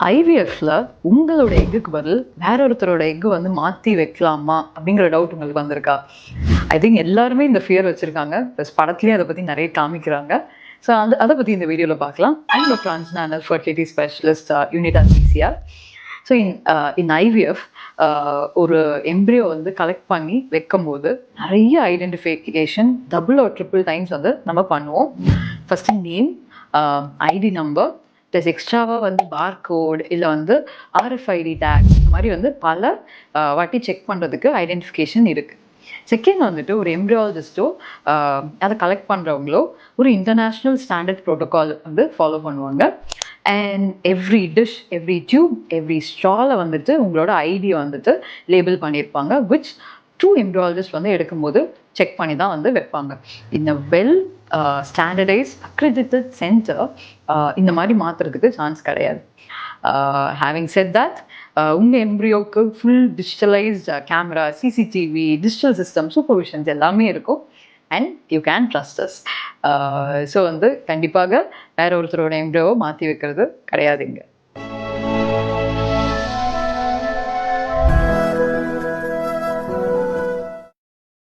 ஐவிஎஃப்ல உங்களோட எக்குக்கு பதில் வேற ஒருத்தரோட எக்கு வந்து மாற்றி வைக்கலாமா அப்படிங்கிற டவுட் உங்களுக்கு வந்திருக்கா? ஐ திங்க் எல்லாருமே இந்த ஃபியர் வச்சுருக்காங்க. ப்ளஸ் படத்துலேயும் அதை பற்றி நிறைய காமிக்கிறாங்க. ஸோ அதை பற்றி இந்த வீடியோவில் பார்க்கலாம். ஐம் டாக்டர் அஞ்சனா, அனல் fertility specialist, unit at PCR. So in IVF ஒரு எம்ப்ரியோ வந்து கலெக்ட் பண்ணி வைக்கும்போது நிறைய ஐடென்டிஃபிகேஷன் டபுள் ஒரு ட்ரிபிள் டைம்ஸ் வந்து நம்ம பண்ணுவோம். First name, ID number, plus எக்ஸ்ட்ராவாக வந்து பார்கோட் இல்லை வந்து ஆர்எஃப்ஐடி டேக், இந்த மாதிரி வந்து பல வாட்டி செக் பண்ணுறதுக்கு ஐடென்டிஃபிகேஷன் இருக்குது. செகண்ட் வந்துட்டு ஒரு எம்ப்ரியாலஜிஸ்ட்டோ அதை கலெக்ட் பண்ணுறவங்களோ ஒரு இன்டர்நேஷ்னல் ஸ்டாண்டர்ட் ப்ரோட்டோகால் வந்து ஃபாலோ பண்ணுவாங்க. And every dish, every tube, every ஸ்ட்ராலை வந்துட்டு உங்களோட ஐடியை வந்துட்டு லேபிள் பண்ணியிருப்பாங்க. விச் ட்ரூ எம்ப்ரியாலஜிஸ்ட் வந்து எடுக்கும்போது செக் பண்ணி தான் வந்து வைப்பாங்க. இந்த வெல் ஸ்டாண்டர்டைஸ் அக்ரெடிட்டட் சென்டர் இந்த மாதிரி மாற்றுறதுக்கு சான்ஸ் கிடையாது. ஹேவிங் செட் தட், உங்கள் எம்ப்ரியோவுக்கு full digitalised camera, CCTV, digital system, supervisions எல்லாமே இருக்கும். And you can trust us. So வந்து கண்டிப்பாக வேற ஒருத்தரோட எம்ப்ரியோவை மாற்றி வைக்கிறது கிடையாதுங்க.